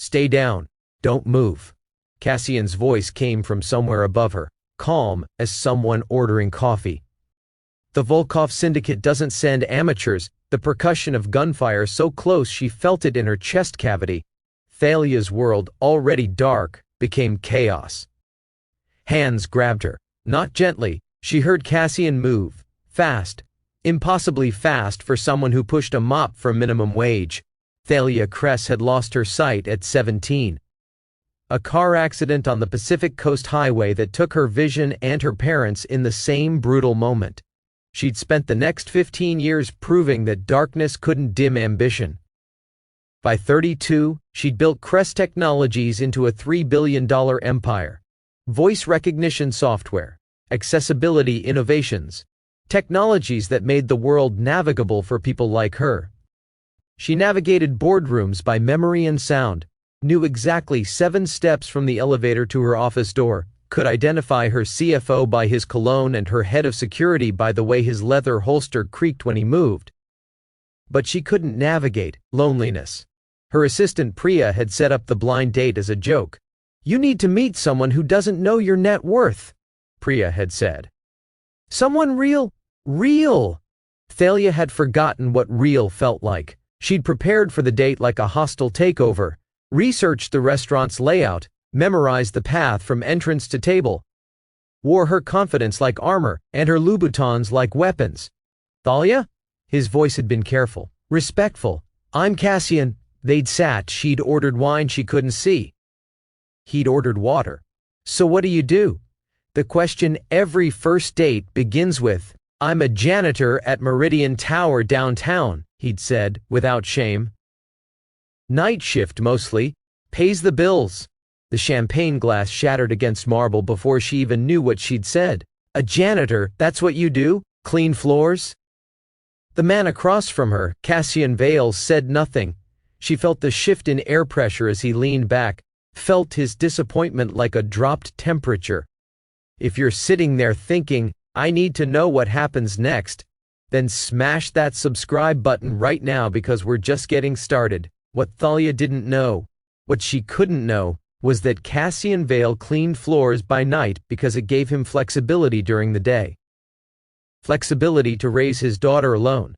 Stay down. Don't move. Cassian's voice came from somewhere above her, calm as someone ordering coffee. The Volkov Syndicate doesn't send amateurs. The percussion of gunfire so close she felt it in her chest cavity. Thalia's world, already dark, became chaos. Hands grabbed her. Not gently. She heard Cassian move. Fast. Impossibly fast for someone who pushed a mop for minimum wage. Thalia Kress had lost her sight at 17. A car accident on the Pacific Coast Highway that took her vision and her parents in the same brutal moment. She'd spent the next 15 years proving that darkness couldn't dim ambition. By 32, she'd built Kress Technologies into a $3 billion empire. Voice recognition software, accessibility innovations, technologies that made the world navigable for people like her. She navigated boardrooms by memory and sound, knew exactly 7 steps from the elevator to her office door, could identify her CFO by his cologne and her head of security by the way his leather holster creaked when he moved. But she couldn't navigate loneliness. Her assistant Priya had set up the blind date as a joke. "You need to meet someone who doesn't know your net worth," Priya had said. "Someone real. Real." Thalia had forgotten what real felt like. She'd prepared for the date like a hostile takeover, researched the restaurant's layout, memorized the path from entrance to table, wore her confidence like armor and her Louboutins like weapons. "Thalia?" His voice had been careful, respectful. "I'm Cassian." They'd sat. She'd ordered wine she couldn't see. He'd ordered water. "So what do?" The question every first date begins with. "I'm a janitor at Meridian Tower downtown," he'd said, without shame. "Night shift mostly. Pays the bills." The champagne glass shattered against marble before she even knew what she'd said. "A janitor, that's what you do? Clean floors?" The man across from her, Cassian Vale, said nothing. She felt the shift in air pressure as he leaned back, felt his disappointment like a dropped temperature. If you're sitting there thinking, "I need to know what happens next," then smash that subscribe button right now, because we're just getting started. What Thalia didn't know, what she couldn't know, was that Cassian Vale cleaned floors by night because it gave him flexibility during the day. Flexibility to raise his daughter alone.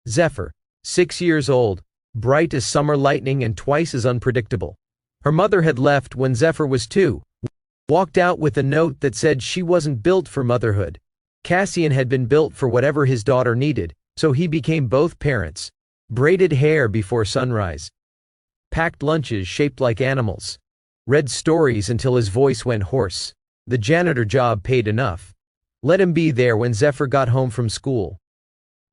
Zephyr, 6 years old, bright as summer lightning and twice as unpredictable. Her mother had left when Zephyr was 2, walked out with a note that said she wasn't built for motherhood. Cassian had been built for whatever his daughter needed, so he became both parents. Braided hair before sunrise. Packed lunches shaped like animals. Read stories until his voice went hoarse. The janitor job paid enough. Let him be there when Zephyr got home from school.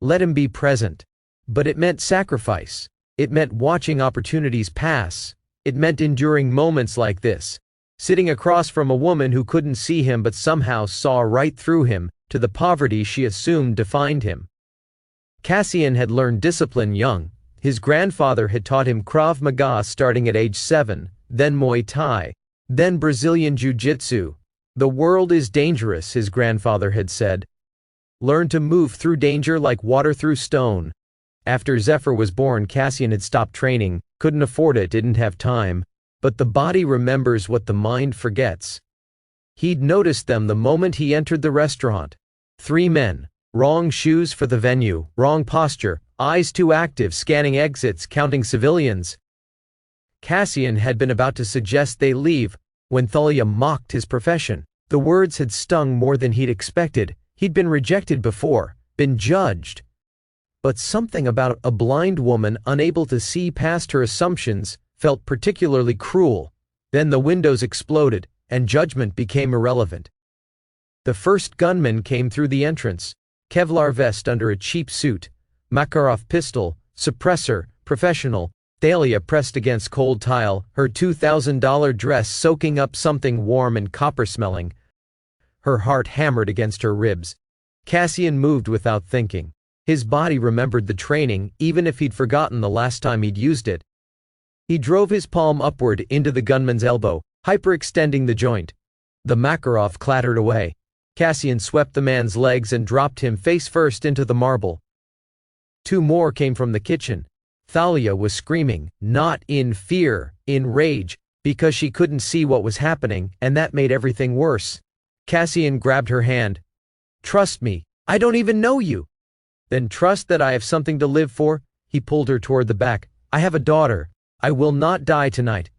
Let him be present. But it meant sacrifice. It meant watching opportunities pass. It meant enduring moments like this. Sitting across from a woman who couldn't see him but somehow saw right through him, to the poverty she assumed defined him. Cassian had learned discipline young. His grandfather had taught him Krav Maga starting at age 7, then Muay Thai, then Brazilian Jiu-Jitsu. "The world is dangerous," his grandfather had said. "Learn to move through danger like water through stone." After Zephyr was born, Cassian had stopped training, couldn't afford it, didn't have time. But the body remembers what the mind forgets. He'd noticed them the moment he entered the restaurant. 3 men. Wrong shoes for the venue, wrong posture, eyes too active, scanning exits, counting civilians. Cassian had been about to suggest they leave when Thalia mocked his profession. The words had stung more than he'd expected. He'd been rejected before, been judged. But something about a blind woman unable to see past her assumptions felt particularly cruel. Then the windows exploded, and judgment became irrelevant. The first gunman came through the entrance. Kevlar vest under a cheap suit. Makarov pistol, suppressor, professional. Thalia pressed against cold tile, her $2,000 dress soaking up something warm and copper-smelling. Her heart hammered against her ribs. Cassian moved without thinking. His body remembered the training, even if he'd forgotten the last time he'd used it. He drove his palm upward into the gunman's elbow, hyperextending the joint. The Makarov clattered away. Cassian swept the man's legs and dropped him face first into the marble. 2 more came from the kitchen. Thalia was screaming, not in fear, in rage, because she couldn't see what was happening, and that made everything worse. Cassian grabbed her hand. "Trust me, I don't even know you." "Then trust that I have something to live for." He pulled her toward the back. "I have a daughter. I will not die tonight."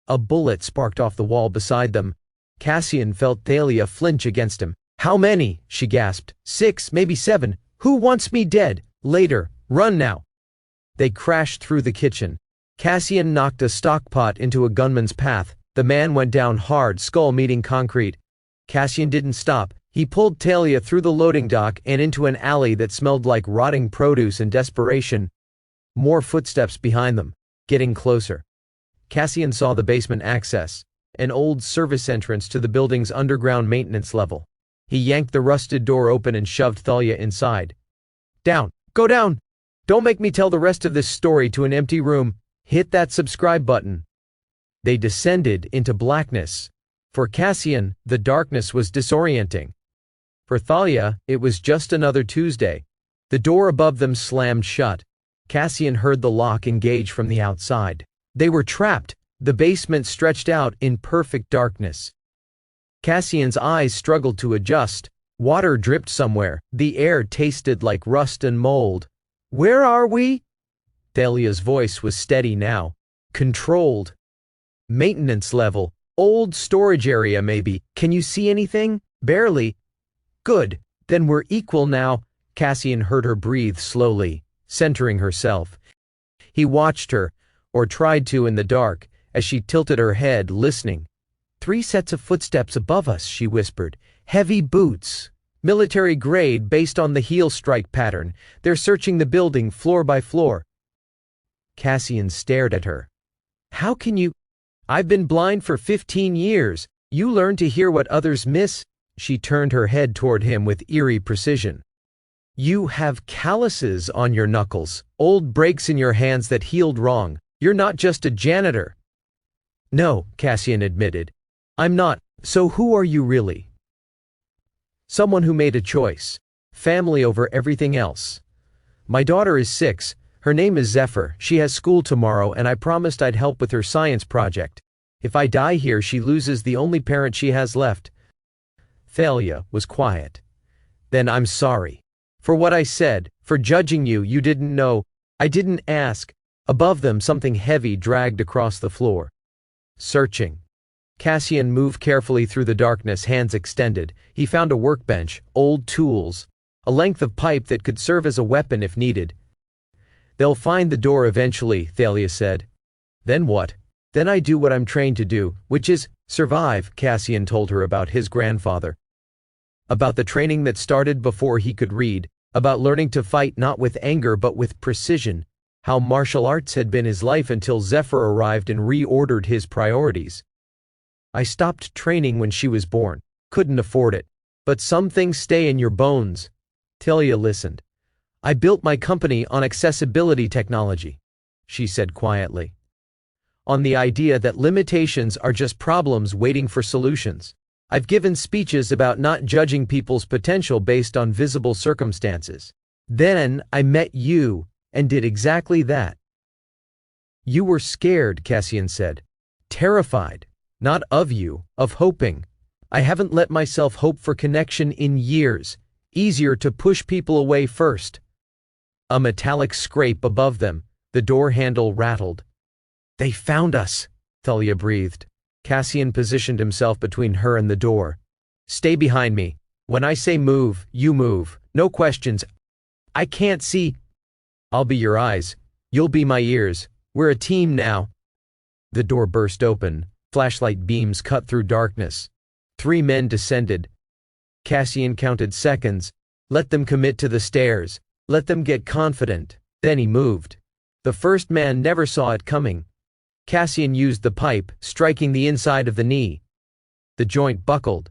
A bullet sparked off the wall beside them. Cassian felt Thalia flinch against him. "How many?" she gasped. "6, maybe 7. Who wants me dead? Later. Run now." They crashed through the kitchen. Cassian knocked a stockpot into a gunman's path. The man went down hard, skull meeting concrete. Cassian didn't stop. He pulled Thalia through the loading dock and into an alley that smelled like rotting produce in desperation. More footsteps behind them, getting closer. Cassian saw the basement access, an old service entrance to the building's underground maintenance level. He yanked the rusted door open and shoved Thalia inside. "Down! Go down! Don't make me tell the rest of this story to an empty room. Hit that subscribe button." They descended into blackness. For Cassian, the darkness was disorienting. For Thalia, it was just another Tuesday. The door above them slammed shut. Cassian heard the lock engage from the outside. They were trapped. The basement stretched out in perfect darkness. Cassian's eyes struggled to adjust. Water dripped somewhere. The air tasted like rust and mold. "Where are we?" Thalia's voice was steady now. "Controlled. Maintenance level. Old storage area maybe. Can you see anything?" "Barely." "Good. Then we're equal now." Cassian heard her breathe slowly, centering herself. He watched her, or tried to in the dark, as she tilted her head, listening. "3 sets of footsteps above us," she whispered. "Heavy boots. Military grade based on the heel strike pattern. They're searching the building floor by floor." Cassian stared at her. "How can you—" "I've been blind for 15 years. You learn to hear what others miss." She turned her head toward him with eerie precision. "You have calluses on your knuckles, old breaks in your hands that healed wrong. You're not just a janitor." "No," Cassian admitted. "I'm not. So who are you really?" "Someone who made a choice. Family over everything else. My daughter is 6. Her name is Zephyr. She has school tomorrow and I promised I'd help with her science project. If I die here, she loses the only parent she has left." Thalia was quiet. "Then I'm sorry. For what I said, for judging you. You didn't know. I didn't ask." Above them, something heavy dragged across the floor. Searching. Cassian moved carefully through the darkness, hands extended. He found a workbench, old tools, a length of pipe that could serve as a weapon if needed. "They'll find the door eventually," Thalia said. "Then what?" "Then I do what I'm trained to do, which is survive." Cassian told her about his grandfather. About the training that started before he could read, about learning to fight not with anger but with precision, how martial arts had been his life until Zephyr arrived and reordered his priorities. "I stopped training when she was born. Couldn't afford it. But some things stay in your bones." Thalia listened. "I built my company on accessibility technology," she said quietly. "On the idea that limitations are just problems waiting for solutions. I've given speeches about not judging people's potential based on visible circumstances. Then I met you and did exactly that." "You were scared," Cassian said. "Terrified. Not of you, of hoping. I haven't let myself hope for connection in years. Easier to push people away first." A metallic scrape above them. The door handle rattled. "They found us," Thalia breathed. Cassian positioned himself between her and the door. "Stay behind me. When I say move, you move. No questions. I can't see." "I'll be your eyes. You'll be my ears. We're a team now." The door burst open. Flashlight beams cut through darkness. 3 men descended. Cassian counted seconds. Let them commit to the stairs. Let them get confident. Then he moved. The first man never saw it coming. Cassian used the pipe, striking the inside of the knee. The joint buckled.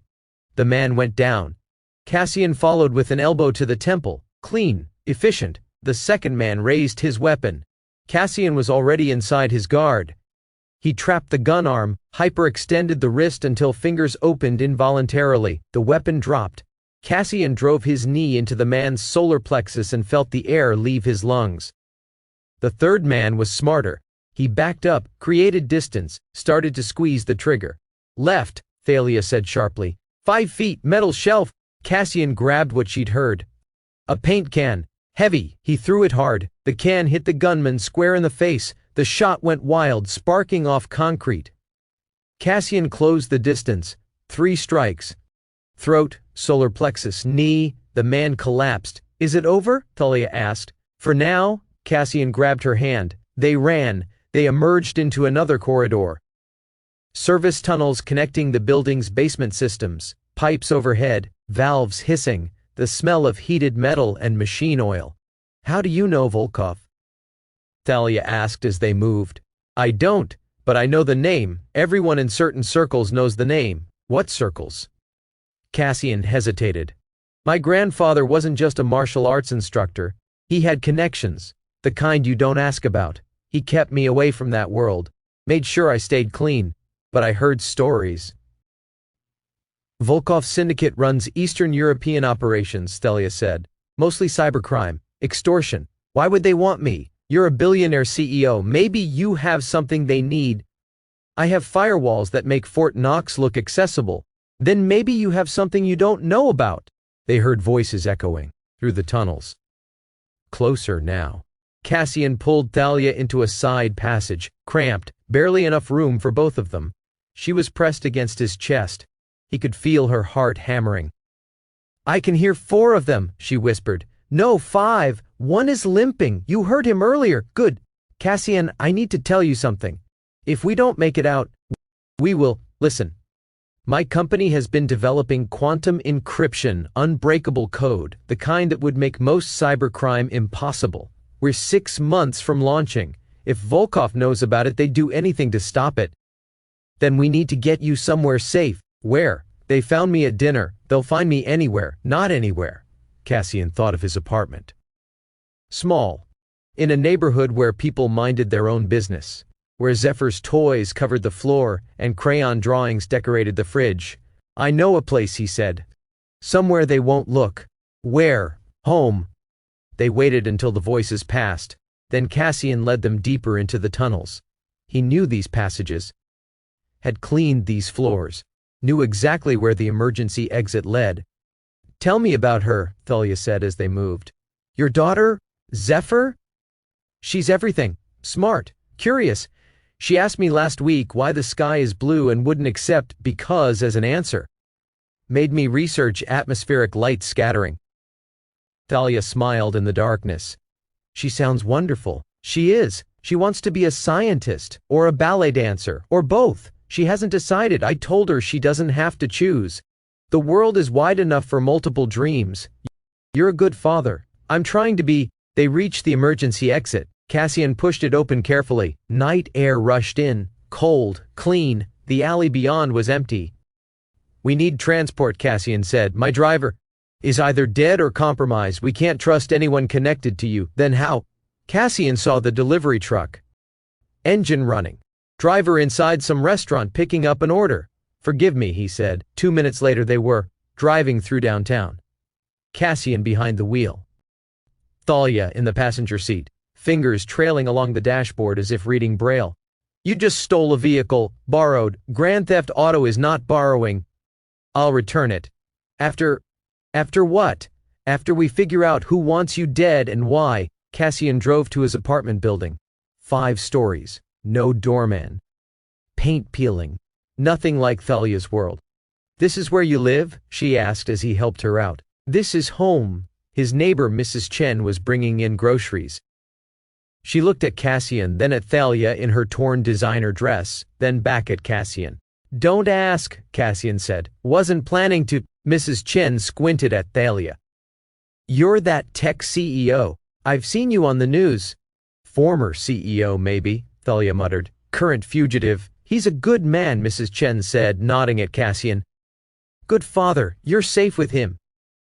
The man went down. Cassian followed with an elbow to the temple. Clean, efficient. The second man raised his weapon. Cassian was already inside his guard. He trapped the gun arm, hyperextended the wrist until fingers opened involuntarily. The weapon dropped. Cassian drove his knee into the man's solar plexus and felt the air leave his lungs. The third man was smarter. He backed up, created distance, started to squeeze the trigger. Left, Thalia said sharply. 5 feet, metal shelf. Cassian grabbed what she'd heard. A paint can. Heavy. He threw it hard. The can hit the gunman square in the face. The shot went wild, sparking off concrete. Cassian closed the distance. 3 strikes. Throat, solar plexus, knee. The man collapsed. Is it over? Thalia asked. For now. Cassian grabbed her hand. They ran. They emerged into another corridor. Service tunnels connecting the building's basement systems. Pipes overhead. Valves hissing. The smell of heated metal and machine oil. How do you know Volkov? Thalia asked as they moved. I don't, but I know the name. Everyone in certain circles knows the name. What circles? Cassian hesitated. My grandfather wasn't just a martial arts instructor. He had connections, the kind you don't ask about. He kept me away from that world, made sure I stayed clean, but I heard stories. Volkov Syndicate runs Eastern European operations, Thalia said. Mostly cybercrime, extortion. Why would they want me? You're a billionaire CEO. Maybe you have something they need. I have firewalls that make Fort Knox look accessible. Then maybe you have something you don't know about. They heard voices echoing through the tunnels. Closer now. Cassian pulled Thalia into a side passage, cramped, barely enough room for both of them. She was pressed against his chest. He could feel her heart hammering. I can hear 4 of them, she whispered. No, 5. One is limping. You heard him earlier. Good. Cassian, I need to tell you something. If we don't make it out, we will. Listen. My company has been developing quantum encryption, unbreakable code, the kind that would make most cybercrime impossible. We're 6 months from launching. If Volkov knows about it, they'd do anything to stop it. Then we need to get you somewhere safe. Where? They found me at dinner. They'll find me anywhere. Not anywhere. Cassian thought of his apartment. Small. In a neighborhood where people minded their own business. Where Zephyr's toys covered the floor and crayon drawings decorated the fridge. I know a place, he said. Somewhere they won't look. Where? Home. They waited until the voices passed. Then Cassian led them deeper into the tunnels. He knew these passages. Had cleaned these floors. Knew exactly where the emergency exit led. Tell me about her, Thalia said as they moved. Your daughter? Zephyr? She's everything. Smart. Curious. She asked me last week why the sky is blue and wouldn't accept because as an answer. Made me research atmospheric light scattering. Thalia smiled in the darkness. She sounds wonderful. She is. She wants to be a scientist, or a ballet dancer, or both. She hasn't decided. I told her she doesn't have to choose. The world is wide enough for multiple dreams. You're a good father. I'm trying to be. They reached the emergency exit. Cassian pushed it open carefully. Night air rushed in. Cold, clean. The alley beyond was empty. We need transport, Cassian said. My driver is either dead or compromised. We can't trust anyone connected to you. Then how? Cassian saw the delivery truck. Engine running. Driver inside some restaurant picking up an order. Forgive me, he said. 2 minutes later they were driving through downtown. Cassian behind the wheel. Thalia in the passenger seat, fingers trailing along the dashboard as if reading Braille. You just stole a vehicle, borrowed. Grand Theft Auto is not borrowing. I'll return it. After what? After we figure out who wants you dead and why. Cassian drove to his apartment building. 5 stories. No doorman. Paint peeling. Nothing like Thalia's world. This is where you live? She asked as he helped her out. This is home. His neighbor Mrs. Chen was bringing in groceries. She looked at Cassian, then at Thalia in her torn designer dress, then back at Cassian. Don't ask, Cassian said. Wasn't planning to. Mrs. Chen squinted at Thalia. You're that tech CEO. I've seen you on the news. Former CEO, maybe, Thalia muttered. Current fugitive. He's a good man, Mrs. Chen said, nodding at Cassian. Good father, you're safe with him.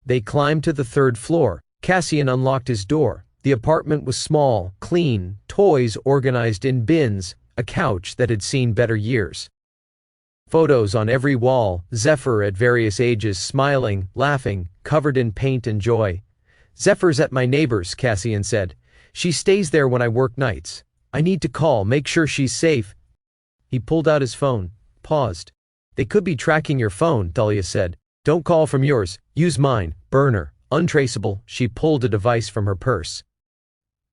They climbed to the 3rd floor. Cassian unlocked his door. The apartment was small, clean, toys organized in bins, a couch that had seen better years. Photos on every wall, Zephyr at various ages, smiling, laughing, covered in paint and joy. Zephyr's at my neighbor's, Cassian said. She stays there when I work nights. I need to call, make sure she's safe. He pulled out his phone, paused. They could be tracking your phone, Thalia said. Don't call from yours. Use mine. Burner. Untraceable. She pulled a device from her purse.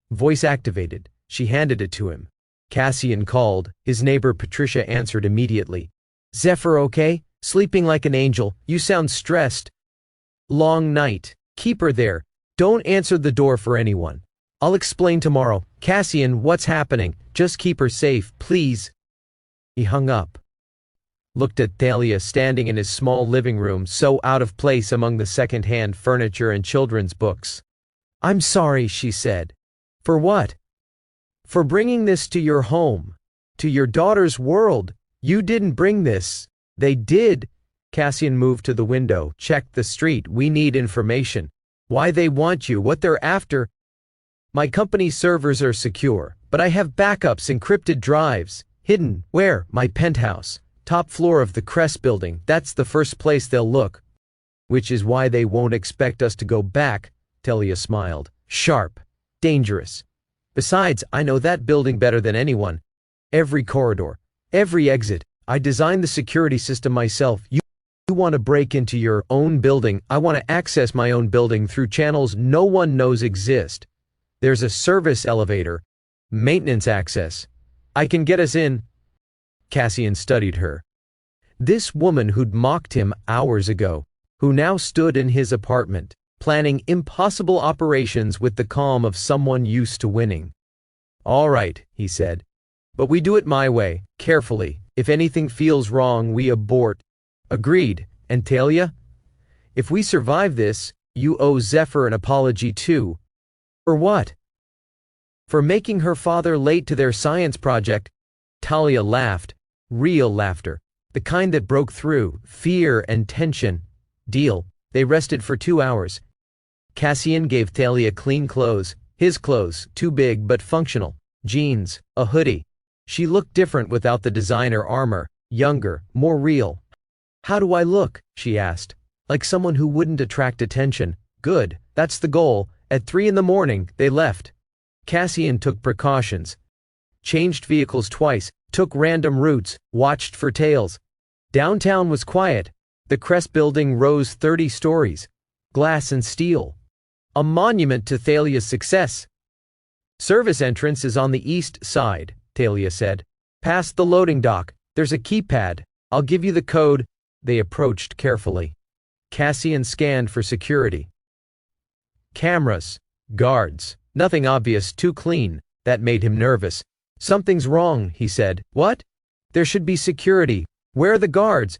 Voice activated. She handed it to him. Cassian called. His neighbor Patricia answered immediately. Zephyr okay? Sleeping like an angel. You sound stressed. Long night. Keep her there. Don't answer the door for anyone. I'll explain tomorrow. Cassian, what's happening? Just keep her safe, please. He hung up. Looked at Thalia standing in his small living room, so out of place among the second-hand furniture and children's books. I'm sorry, she said. For what? For bringing this to your home. To your daughter's world. You didn't bring this. They did. Cassian moved to the window, checked the street. We need information. Why they want you, what they're after. My company's servers are secure, but I have backups, encrypted drives. Hidden. Where? My penthouse. Top floor of the Kress building. That's the first place they'll look. Which is why they won't expect us to go back, Thalia smiled. Sharp. Dangerous. Besides, I know that building better than anyone. Every corridor. Every exit. I designed the security system myself. You want to break into your own building. I want to access my own building through channels no one knows exist. There's a service elevator. Maintenance access. I can get us in. Cassian studied her. This woman who'd mocked him hours ago, who now stood in his apartment, planning impossible operations with the calm of someone used to winning. All right, he said. But we do it my way, carefully. If anything feels wrong, we abort. Agreed. And Thalia? If we survive this, you owe Zephyr an apology too. For what? For making her father late to their science project. Thalia laughed. Real laughter. The kind that broke through fear and tension. Deal. They rested for 2 hours. Cassian gave Thalia clean clothes. His clothes, too big but functional. Jeans, a hoodie. She looked different without the designer armor. Younger, more real. How do I look? She asked. Like someone who wouldn't attract attention. Good. That's the goal. At 3 in the morning, they left. Cassian took precautions. Changed vehicles twice, took random routes, watched for tails. Downtown was quiet. The Kress building rose 30 stories. Glass and steel. A monument to Thalia's success. Service entrance is on the east side, Thalia said. Past the loading dock. There's a keypad. I'll give you the code. They approached carefully. Cassian scanned for security. Cameras. Guards. Nothing obvious, too clean. That made him nervous. Something's wrong, he said. What? There should be security. Where are the guards?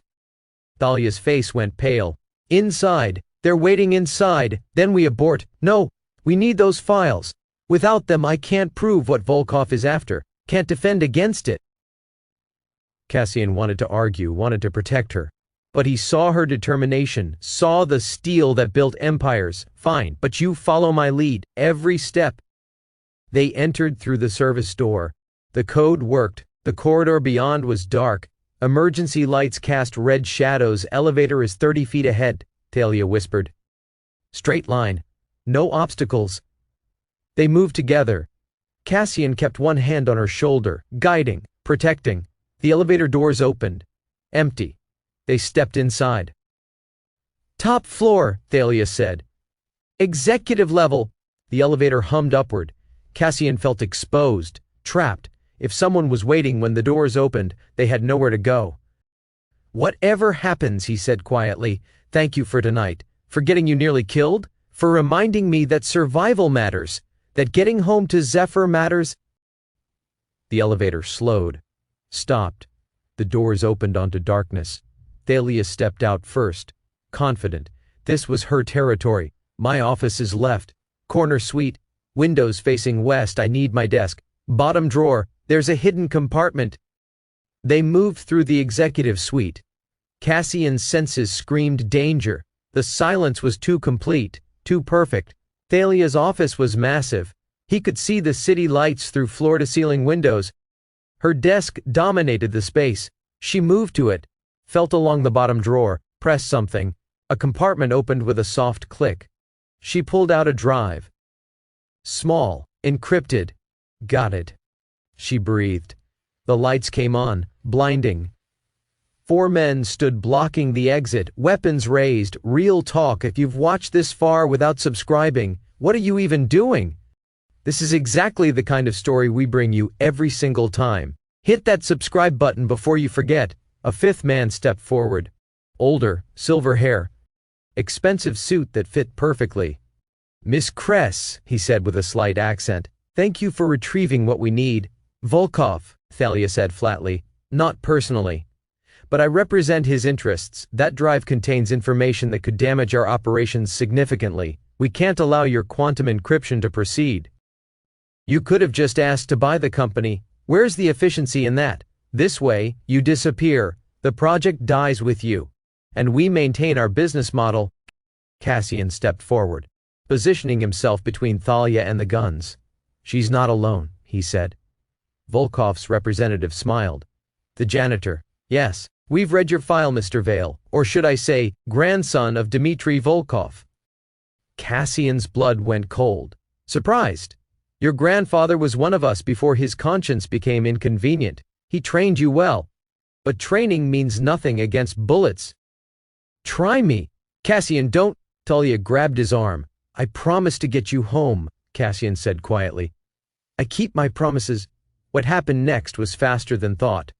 Thalia's face went pale. Inside. They're waiting inside. Then we abort. No, we need those files. Without them I can't prove what Volkov is after. Can't defend against it. Cassian wanted to argue, wanted to protect her. But he saw her determination, saw the steel that built empires. Fine, but you follow my lead, every step. They entered through the service door. The code worked. The corridor beyond was dark. Emergency lights cast red shadows. Elevator is 30 feet ahead, Thalia whispered. Straight line. No obstacles. They moved together. Cassian kept one hand on her shoulder, guiding, protecting. The elevator doors opened. Empty. They stepped inside. Top floor, Thalia said. Executive level. The elevator hummed upward. Cassian felt exposed, trapped. If someone was waiting when the doors opened, they had nowhere to go. Whatever happens, he said quietly, thank you for tonight, for getting you nearly killed, for reminding me that survival matters, that getting home to Zephyr matters. The elevator slowed, stopped. The doors opened onto darkness. Thalia stepped out first, confident. This was her territory. My office is left. Corner suite. Windows facing west. I need my desk. Bottom drawer. There's a hidden compartment. They moved through the executive suite. Cassian's senses screamed danger. The silence was too complete, too perfect. Thalia's office was massive. He could see the city lights through floor-to-ceiling windows. Her desk dominated the space. She moved to it, felt along the bottom drawer, pressed something. A compartment opened with a soft click. She pulled out a drive. Small, Encrypted. Got it. She breathed. The lights came on, blinding. 4 men stood blocking the exit, weapons raised. Real talk, if you've watched this far without subscribing, what are you even doing? This is exactly the kind of story we bring you every single time. Hit that subscribe button before you forget. A 5th man stepped forward. Older, silver hair. Expensive suit that fit perfectly. Miss Kress, he said with a slight accent, thank you for retrieving what we need. Volkov, Thalia said flatly, not personally. But I represent his interests. That drive contains information that could damage our operations significantly. We can't allow your quantum encryption to proceed. You could have just asked to buy the company. Where's the efficiency in that? This way, you disappear. The project dies with you. And we maintain our business model. Cassian stepped forward, positioning himself between Thalia and the guns. She's not alone, he said. Volkov's representative smiled. The janitor. Yes, we've read your file, Mr. Vale, or should I say, grandson of Dmitry Volkov. Cassian's blood went cold. Surprised. Your grandfather was one of us before his conscience became inconvenient. He trained you well. But training means nothing against bullets. Try me. Cassian, don't. Thalia grabbed his arm. I promise to get you home, Cassian said quietly. I keep my promises. What happened next was faster than thought.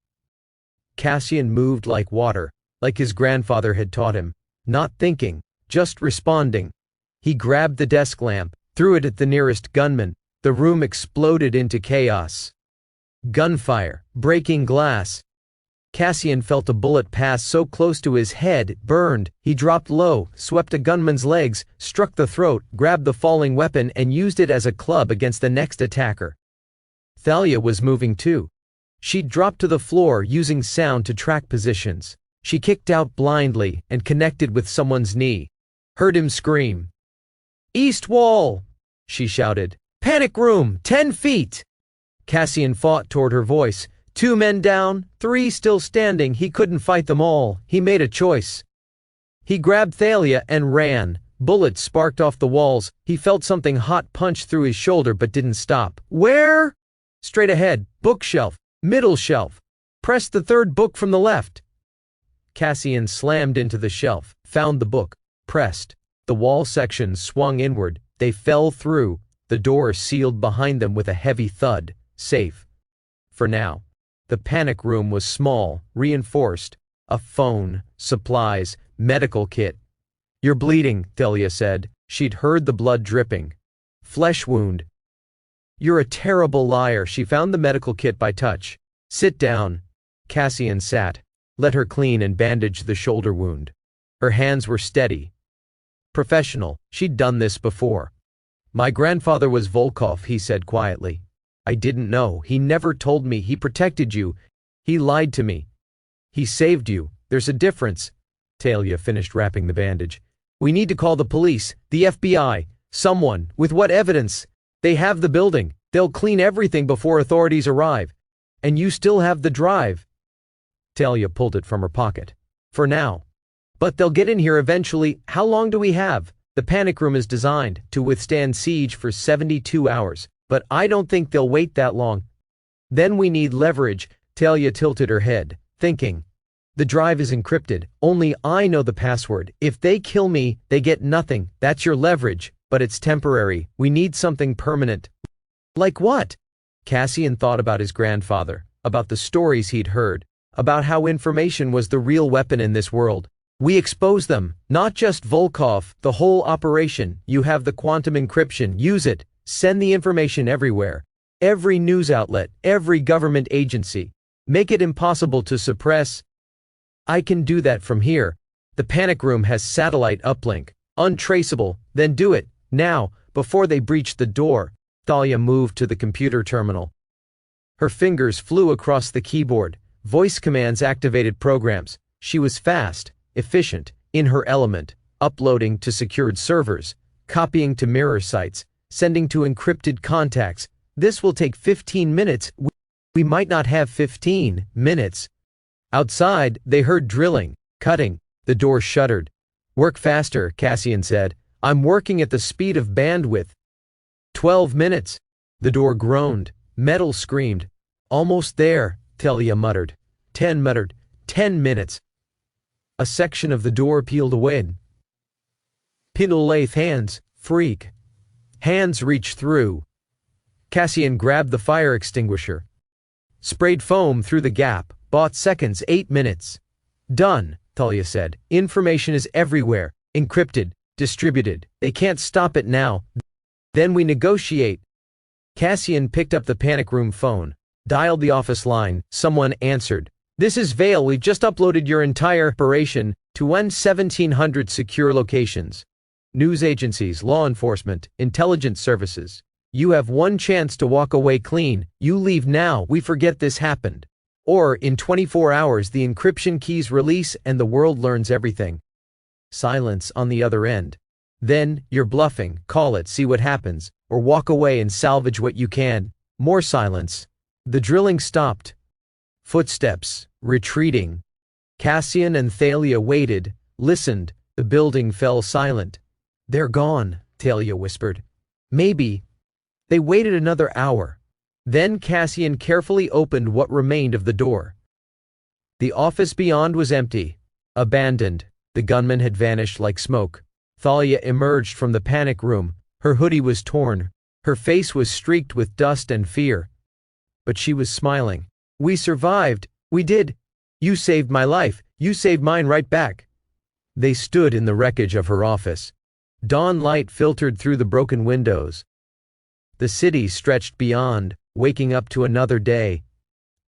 Cassian moved like water, like his grandfather had taught him, not thinking, just responding. He grabbed the desk lamp, threw it at the nearest gunman. The room exploded into chaos. Gunfire, breaking glass. Cassian felt a bullet pass so close to his head it burned. He dropped low, swept a gunman's legs, struck the throat, grabbed the falling weapon and used it as a club against the next attacker. Thalia was moving too. She dropped to the floor using sound to track positions. She kicked out blindly and connected with someone's knee. Heard him scream. East wall! She shouted. Panic room, 10 feet! Cassian fought toward her voice. 2 men down, 3 still standing. He couldn't fight them all. He made a choice. He grabbed Thalia and ran. Bullets sparked off the walls. He felt something hot punch through his shoulder but didn't stop. Where? Straight ahead, bookshelf, middle shelf. Press the 3rd book from the left. Cassian slammed into the shelf, found the book, pressed. The wall sections swung inward. They fell through. The door sealed behind them with a heavy thud. Safe. For now. The panic room was small, reinforced. A phone, supplies, medical kit. You're bleeding, Thalia said. She'd heard the blood dripping. Flesh wound. You're a terrible liar. She found the medical kit by touch. Sit down. Cassian sat. Let her clean and bandage the shoulder wound. Her hands were steady. Professional. She'd done this before. My grandfather was Volkov, he said quietly. I didn't know. He never told me. He protected you. He lied to me. He saved you. There's a difference. Thalia finished wrapping the bandage. We need to call the police, the FBI, someone. With what evidence? They have the building. They'll clean everything before authorities arrive. And you still have the drive. Thalia pulled it from her pocket. For now. But they'll get in here eventually. How long do we have? The panic room is designed to withstand siege for 72 hours, but I don't think they'll wait that long. Then we need leverage. Thalia tilted her head, thinking. The drive is encrypted. Only I know the password. If they kill me, they get nothing. That's your leverage, but it's temporary. We need something permanent. Like what? Cassian thought about his grandfather, about the stories he'd heard, about how information was the real weapon in this world. We expose them, not just Volkov, the whole operation. You have the quantum encryption, use it, send the information everywhere. Every news outlet, every government agency. Make it impossible to suppress. I can do that from here. The panic room has satellite uplink, untraceable, then do it, now, before they breach the door. Thalia moved to the computer terminal. Her fingers flew across the keyboard, voice commands activated programs. She was fast. Efficient, in her element, uploading to secured servers, copying to mirror sites, sending to encrypted contacts. This will take 15 minutes. We might not have 15 minutes. Outside, they heard drilling, cutting. The door shuttered. Work faster, Cassian said. I'm working at the speed of bandwidth. 12 minutes. The door groaned. Metal screamed. "Almost there," Thalia muttered. 10 minutes. A section of the door peeled away. Pinolaith hands, freak. Hands reached through. Cassian grabbed the fire extinguisher. Sprayed foam through the gap. Bought seconds, 8 minutes. "Done," Thalia said. "Information is everywhere. Encrypted, distributed. They can't stop it now. Then we negotiate." Cassian picked up the panic room phone. Dialed the office line. Someone answered. "This is Vale. We've just uploaded your entire operation to 1,700 secure locations. News agencies, law enforcement, intelligence services. You have one chance to walk away clean. You leave now, we forget this happened. Or, in 24 hours the encryption keys release and the world learns everything." Silence on the other end. "Then, you're bluffing, call it, see what happens, or walk away and salvage what you can." More silence. The drilling stopped. Footsteps, retreating. Cassian and Thalia waited, listened. The building fell silent. "They're gone," Thalia whispered. "Maybe." They waited another hour. Then Cassian carefully opened what remained of the door. The office beyond was empty. Abandoned. The gunman had vanished like smoke. Thalia emerged from the panic room. Her hoodie was torn. Her face was streaked with dust and fear. But she was smiling. "We survived. We did. You saved my life. You saved mine right back." They stood in the wreckage of her office. Dawn light filtered through the broken windows. The city stretched beyond, waking up to another day.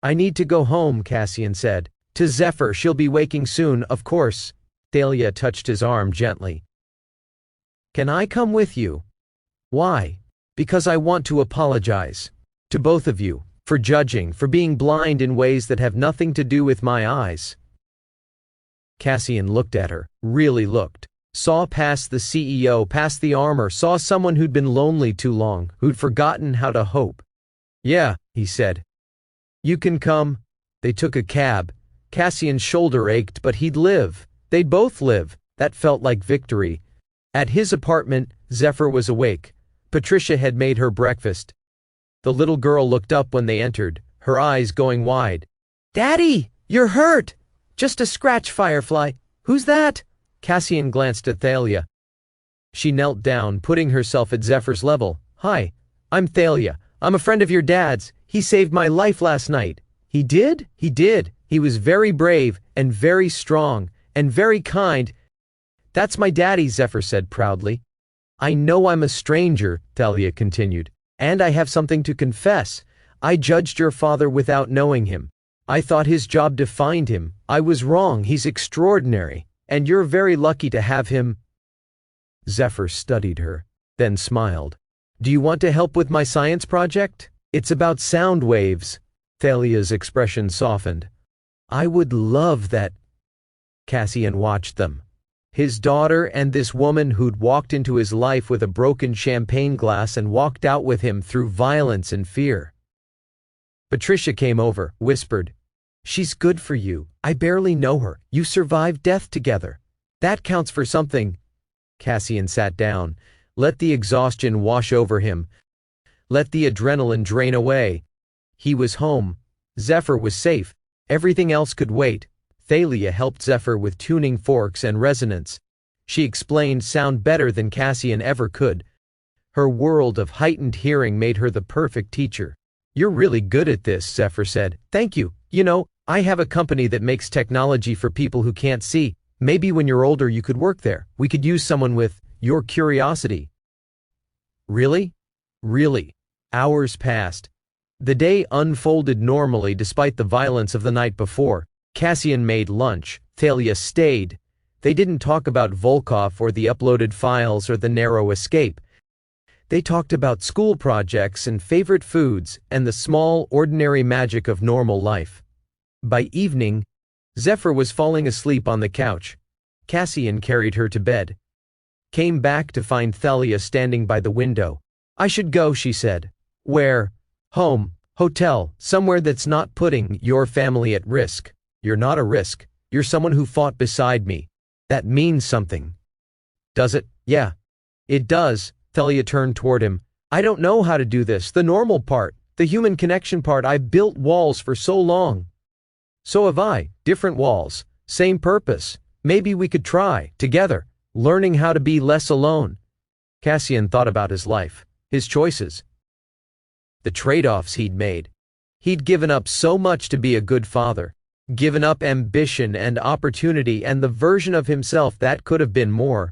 "I need to go home," Cassian said. "To Zephyr, she'll be waking soon, of course." Thalia touched his arm gently. "Can I come with you?" "Why?" "Because I want to apologize. To both of you. For judging, for being blind in ways that have nothing to do with my eyes." Cassian looked at her, really looked. Saw past the CEO, past the armor, saw someone who'd been lonely too long, who'd forgotten how to hope. "Yeah," he said. "You can come." They took a cab. Cassian's shoulder ached, but he'd live. They'd both live. That felt like victory. At his apartment, Zephyr was awake. Patricia had made her breakfast. The little girl looked up when they entered, her eyes going wide. "Daddy, you're hurt!" "Just a scratch, Firefly." "Who's that?" Cassian glanced at Thalia. She knelt down, putting herself at Zephyr's level. "Hi, I'm Thalia. I'm a friend of your dad's. He saved my life last night." "He did?" "He did. He was very brave, and very strong, and very kind." "That's my daddy," Zephyr said proudly. "I know I'm a stranger," Thalia continued, "and I have something to confess. I judged your father without knowing him. I thought his job defined him. I was wrong. He's extraordinary. And you're very lucky to have him." Zephyr studied her, then smiled. "Do you want to help with my science project? It's about sound waves." Thalia's expression softened. "I would love that." Cassian watched them. His daughter and this woman who'd walked into his life with a broken champagne glass and walked out with him through violence and fear. Patricia came over, whispered, "She's good for you. I barely know her. You survived death together. That counts for something." Cassian sat down. Let the exhaustion wash over him. Let the adrenaline drain away. He was home. Zephyr was safe. Everything else could wait. Thalia helped Zephyr with tuning forks and resonance. She explained sound better than Cassian ever could. Her world of heightened hearing made her the perfect teacher. "You're really good at this," Zephyr said. "Thank you. You know, I have a company that makes technology for people who can't see. Maybe when you're older you could work there. We could use someone with your curiosity." "Really?" "Really." Hours passed. The day unfolded normally despite the violence of the night before. Cassian made lunch. Thalia stayed. They didn't talk about Volkov or the uploaded files or the narrow escape. They talked about school projects and favorite foods and the small, ordinary magic of normal life. By evening, Zephyr was falling asleep on the couch. Cassian carried her to bed. Came back to find Thalia standing by the window. "I should go," she said. "Where?" "Home. Hotel. Somewhere that's not putting your family at risk." "You're not a risk. You're someone who fought beside me. That means something." "Does it?" "Yeah. It does." Thalia turned toward him. I don't know how to do this, the normal part, the human connection part. I've built walls for so long. So have I, different walls, same purpose. Maybe we could try, together, learning how to be less alone. Cassian thought about his life, his choices, the trade-offs he'd made. He'd given up so much to be a good father, given up ambition and opportunity and the version of himself that could have been more.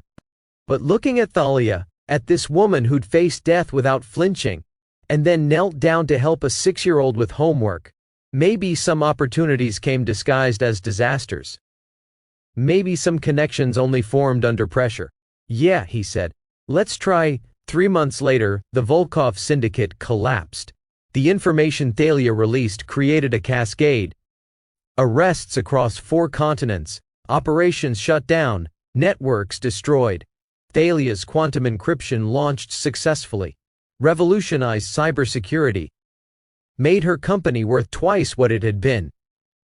But looking at Thalia, at this woman who'd faced death without flinching, and then knelt down to help a 6-year-old with homework, maybe some opportunities came disguised as disasters. Maybe some connections only formed under pressure. Yeah, he said. Let's try. 3 months later, the Volkov Syndicate collapsed. The information Thalia released created a cascade. Arrests across 4 continents, operations shut down, networks destroyed. Thalia's quantum encryption launched successfully, revolutionized cybersecurity, made her company worth twice what it had been.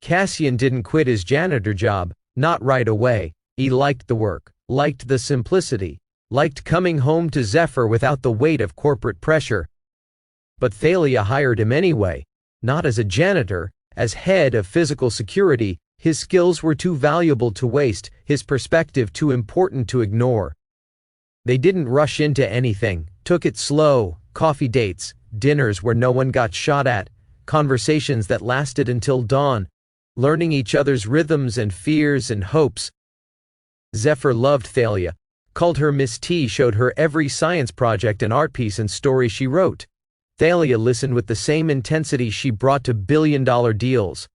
Cassian didn't quit his janitor job, not right away. He liked the work, liked the simplicity, liked coming home to Zephyr without the weight of corporate pressure. But Thalia hired him anyway, not as a janitor, as head of physical security. His skills were too valuable to waste, his perspective too important to ignore. They didn't rush into anything, took it slow, coffee dates, dinners where no one got shot at, conversations that lasted until dawn, learning each other's rhythms and fears and hopes. Zephyr loved Thalia, called her Miss T, showed her every science project and art piece and story she wrote. Thalia listened with the same intensity she brought to billion-dollar deals.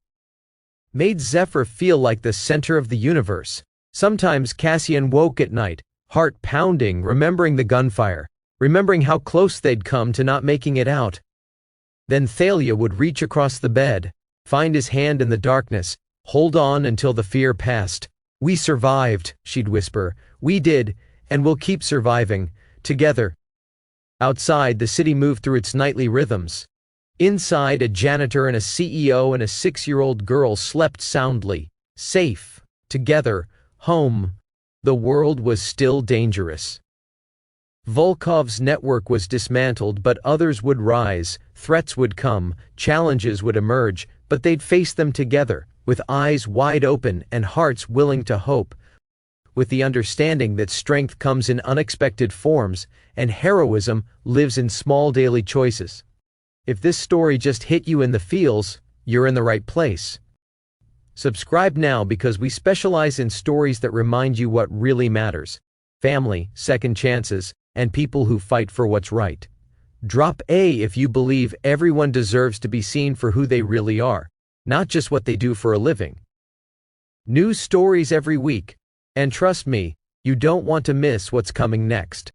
Made Zephyr feel like the center of the universe. Sometimes Cassian woke at night, heart pounding, remembering the gunfire, remembering how close they'd come to not making it out. Then Thalia would reach across the bed, find his hand in the darkness, hold on until the fear passed. We survived, she'd whisper. We did, and we'll keep surviving, together. Outside, the city moved through its nightly rhythms. Inside, a janitor and a CEO and a 6-year-old girl slept soundly, safe, together, home. The world was still dangerous. Volkov's network was dismantled, but others would rise, threats would come, challenges would emerge, but they'd face them together, with eyes wide open and hearts willing to hope, with the understanding that strength comes in unexpected forms and heroism lives in small daily choices. If this story just hit you in the feels, you're in the right place. Subscribe now because we specialize in stories that remind you what really matters: family, second chances, and people who fight for what's right. Drop A if you believe everyone deserves to be seen for who they really are, not just what they do for a living. New stories every week, and trust me, you don't want to miss what's coming next.